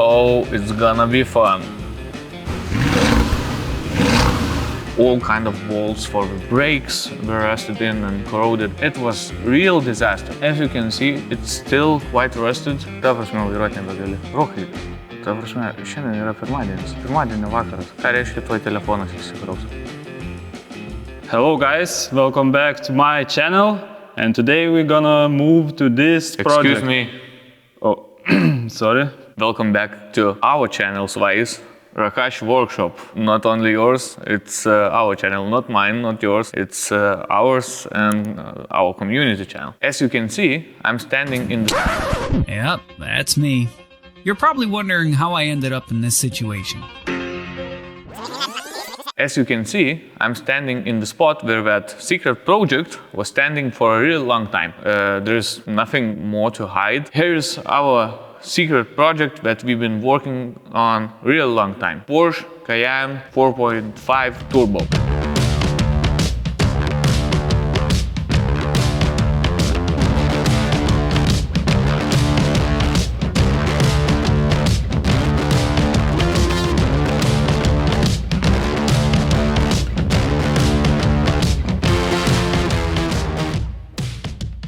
Oh, it's gonna be fun. All kind of bolts for the brakes were rusted in and corroded. It was real disaster. As you can see, it's still quite rusted. Ta prasme, vairuoti nebegali. Rokai, ta prasme, šiandien yra pirmadienis. Pirmadienio vakaras. Ką reiškia tuoj telefonas įsikraus? Hello guys, welcome back to my channel. And today we're gonna move to this project. Excuse me. Oh, sorry. Welcome back to our channel, Svais. RAKASHI workshop. Not only yours, it's our channel, not mine, not yours. It's ours and our community channel. As you can see, I'm standing in the... Yep, that's me. You're probably wondering how I ended up in this situation. As you can see, I'm standing in the spot where that secret project was standing for a really long time. There's nothing more to hide. Here's our secret project that we've been working on a real long time. Porsche Cayenne 4.5 Turbo.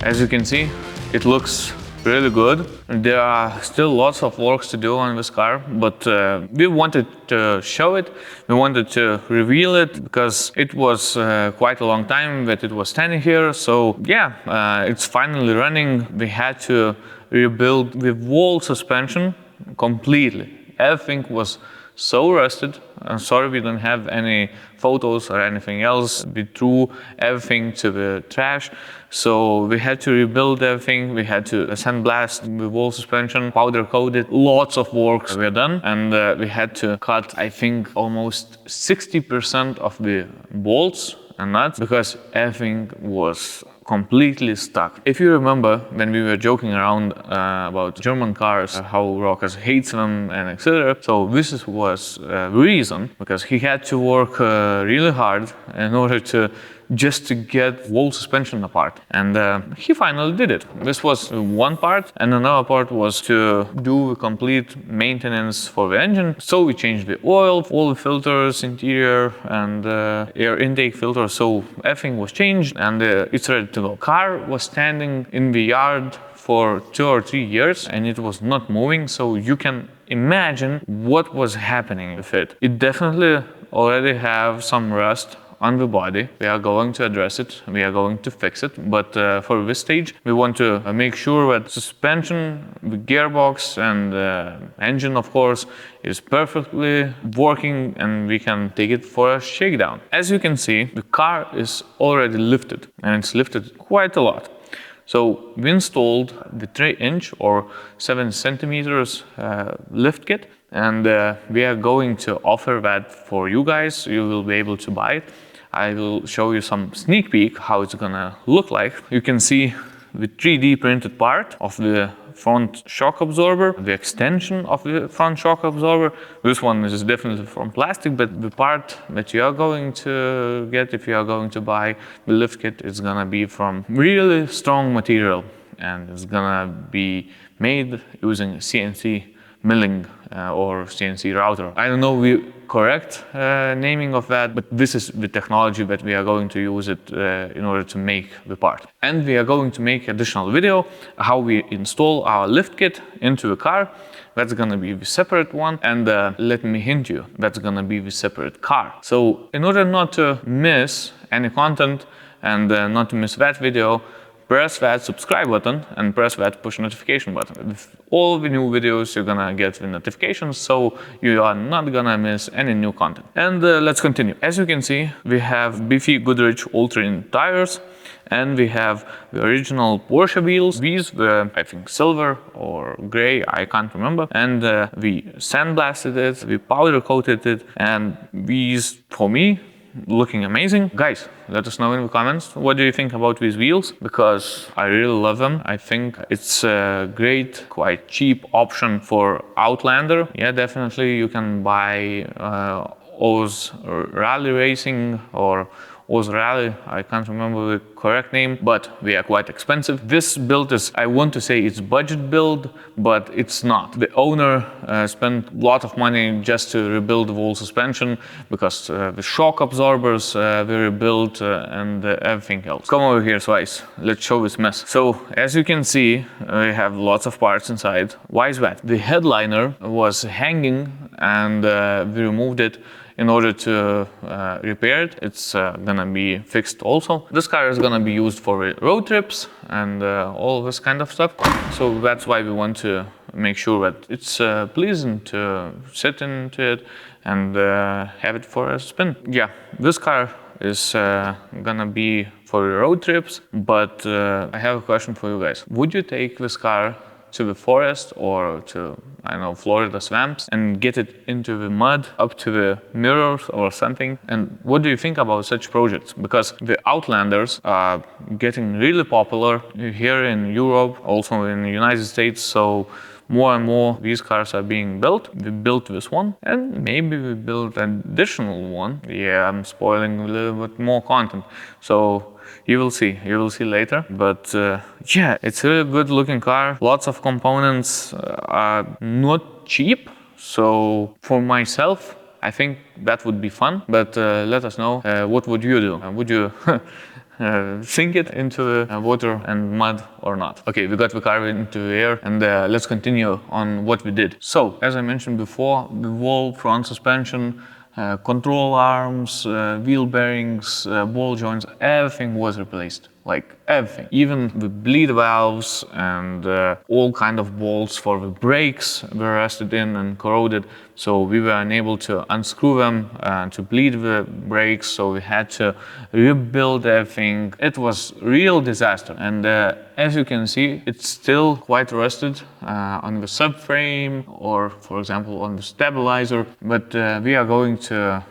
As you can see, it looks really good. There are still lots of work to do on this car, but we wanted to show it, we wanted to reveal it, because it was quite a long time that it was standing here. So yeah, it's finally running. We had to rebuild the whole suspension completely. Everything was so rusted. I'm sorry we don't have any photos or anything else. We threw everything to the trash. So we had to rebuild everything. We had to sandblast the whole suspension, powder coat it. Lots of work were done. And we had to cut, I think, almost 60% of the bolts and nuts, because everything was completely stuck. If you remember when we were joking around about German cars, how Rokas hates them and etc. So this was the reason, because he had to work really hard in order to get whole suspension apart. And he finally did it. This was one part, and another part was to do a complete maintenance for the engine. So we changed the oil, all the filters, interior and air intake filter. So everything was changed and it's ready to go. Car was standing in the yard for 2 or 3 years and it was not moving. So you can imagine what was happening with it. It definitely already have some rust on the body. We are going to address it, we are going to fix it, but for this stage we want to make sure that suspension, the gearbox and engine of course is perfectly working and we can take it for a shakedown. As you can see, the car is already lifted and it's lifted quite a lot. So we installed the 3-inch or 7 centimeters lift kit, and we are going to offer that for you guys. You will be able to buy it. I will show you some sneak peek how it's gonna look like. You can see the 3D printed part of the front shock absorber, the extension of the front shock absorber. This one is definitely from plastic, but the part that you are going to get if you are going to buy the lift kit is gonna be from really strong material, and it's gonna be made using CNC milling or CNC router. I don't know the correct naming of that, but this is the technology that we are going to use it in order to make the part. And we are going to make additional video how we install our lift kit into the car. That's gonna be the separate one, and let me hint you, that's gonna be the separate car. So in order not to miss any content and not to miss that video, press that subscribe button and press that push notification button. With all the new videos, you're gonna get the notifications, so you are not gonna miss any new content. And let's continue. As you can see, we have beefy Goodrich all-terrain tires, and we have the original Porsche wheels. These were, I think, silver or gray, I can't remember. And we sandblasted it, we powder coated it, and these, for me, looking amazing. Guys, let us know in the comments what do you think about these wheels, because I really love them. I think it's a great, quite cheap option for Outlander. Yeah, definitely you can buy those rally racing or was Rally. I can't remember the correct name, but they are quite expensive. This build is, I want to say it's budget build, but it's not. The owner spent a lot of money just to rebuild the whole suspension, because the shock absorbers were rebuilt and everything else. Come over here, Slice. Let's show this mess. So as you can see, we have lots of parts inside. Why is that? The headliner was hanging and we removed it in order to repair it. It's gonna be fixed also. This car is gonna be used for road trips and all this kind of stuff. So that's why we want to make sure that it's pleasant to sit into it and have it for a spin. Yeah, this car is gonna be for road trips, but I have a question for you guys. Would you take this car to the forest or to, I don't know, Florida swamps and get it into the mud up to the mirrors or something? And what do you think about such projects? Because the Outlanders are getting really popular here in Europe, also in the United States. So more and more these cars are being built. We built this one and maybe we build an additional one. Yeah, I'm spoiling a little bit more content. So you will see later. But yeah, it's a really good looking car. Lots of components are not cheap. So for myself, I think that would be fun. But let us know, what would you do? Would you sink it into the water and mud or not? Okay, we got the car into the air and let's continue on what we did. So, as I mentioned before, the whole front suspension, control arms, wheel bearings, ball joints, everything was replaced. Like everything. Even the bleed valves and all kind of bolts for the brakes were rusted in and corroded. So we were unable to unscrew them to bleed the brakes. So we had to rebuild everything. It was real disaster. And as you can see, it's still quite rusted on the subframe or, for example, on the stabilizer. But we are going to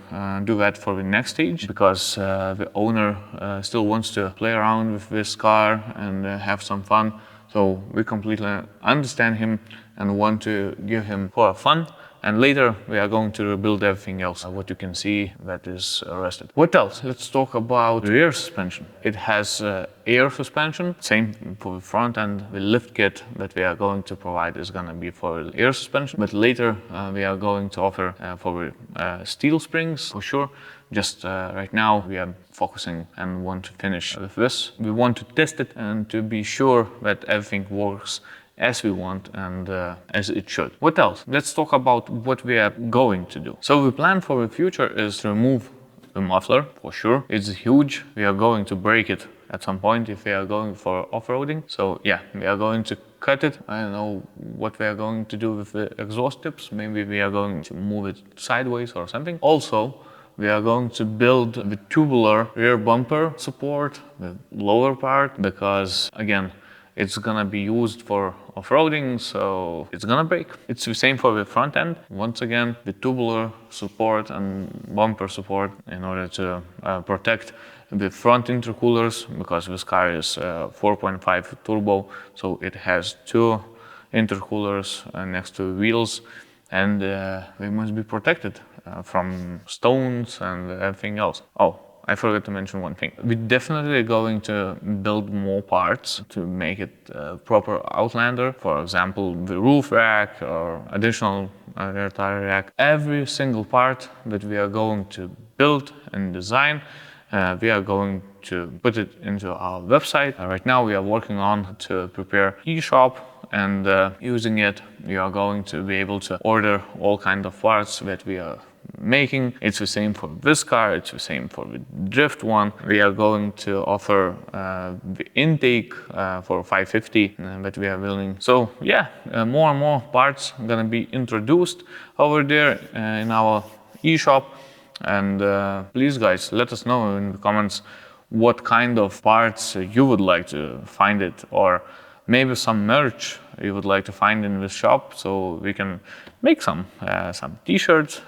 do that for the next stage, because the owner still wants to play around with this car and have some fun. So we completely understand him and want to give him for fun. And later we are going to rebuild everything else, what you can see that is rusted. What else? Let's talk about rear suspension. It has air suspension, same for the front end. The lift kit that we are going to provide is going to be for air suspension, but later we are going to offer for steel springs for sure. Just right now we are focusing and want to finish with this. We want to test it and to be sure that everything works as we want and as it should. What else? Let's talk about what we are going to do. So the plan for the future is to remove the muffler for sure. It's huge. We are going to break it at some point if we are going for off-roading. So yeah, we are going to cut it. I don't know what we are going to do with the exhaust tips. Maybe we are going to move it sideways or something. Also, we are going to build the tubular rear bumper support, the lower part, because again, it's gonna be used for off-roading, so it's gonna break. It's the same for the front end. Once again, the tubular support and bumper support in order to protect the front intercoolers, because this car is 4.5 turbo, so it has two intercoolers next to wheels, and they must be protected from stones and everything else. Oh, I forgot to mention one thing. We're definitely going to build more parts to make it a proper Outlander. For example, the roof rack or additional rear tire rack. Every single part that we are going to build and design, we are going to put it into our website. Right now we are working on to prepare eShop, and using it we are going to be able to order all kinds of parts that we are making. It's the same for this car, it's the same for the drift one. We are going to offer the intake for 550 that we are building. So yeah, more and more parts are gonna be introduced over there in our eShop. And please guys, let us know in the comments what kind of parts you would like to find it, or maybe some merch you would like to find in this shop, so we can make some t-shirts,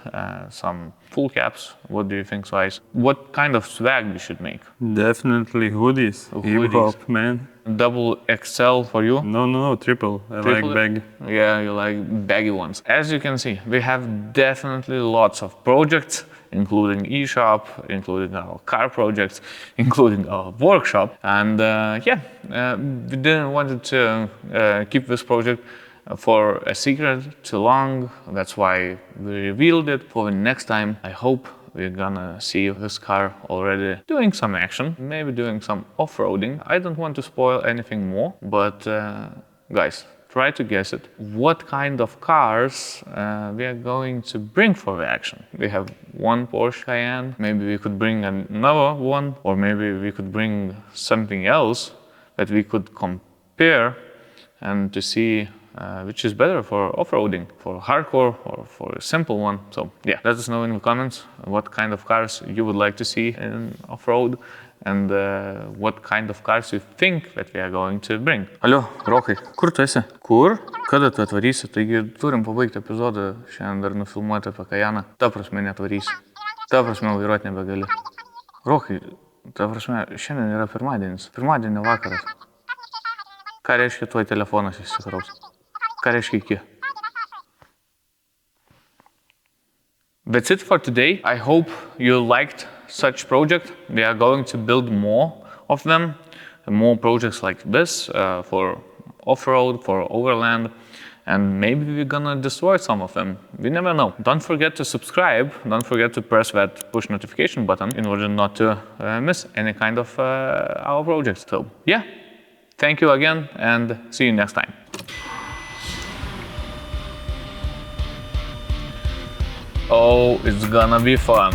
some full caps. What do you think, guys? What kind of swag we should make? Definitely hoodies. Hip hop, man. double XL for you. No, triple. I Triple? like bag. Yeah, you like baggy ones. As you can see, we have definitely lots of projects, including eShop, including our car projects, including our workshop. And we didn't want to keep this project for a secret too long. That's why we revealed it. For the next time, I hope we're gonna see this car already doing some action, maybe doing some off-roading. I don't want to spoil anything more, but guys, try to guess it. What kind of cars we are going to bring for the action? We have one Porsche Cayenne, maybe we could bring another one, or maybe we could bring something else that we could compare and to see which is better for off-roading, for hardcore or for a simple one. So yeah, let us know in the comments what kind of cars you would like to see in off-road and what kind of cars you think that we are going to bring. Alio, Rokai, kur tu esi? Kur? Kada tu atvarysi? Taigi turim pabaigti epizodą, šiandien dar nufilmuoti apie Cayenne'ą. Ta prasme neatvarysi. Ta prasme vairuoti nebegali. Rokai, ta prasme, šiandien yra pirmadienis. Pirmadienio vakaras. Ką reiškia tuoj telefonas įsikraus? Ką reiškia iki? That's it for today. I hope you liked such project. We are going to build more of them, more projects like this for off-road, for Overland, and maybe we're gonna destroy some of them. We never know. Don't forget to subscribe. Don't forget to press that push notification button in order not to miss any kind of our projects. So yeah, thank you again and see you next time. Oh, it's gonna be fun.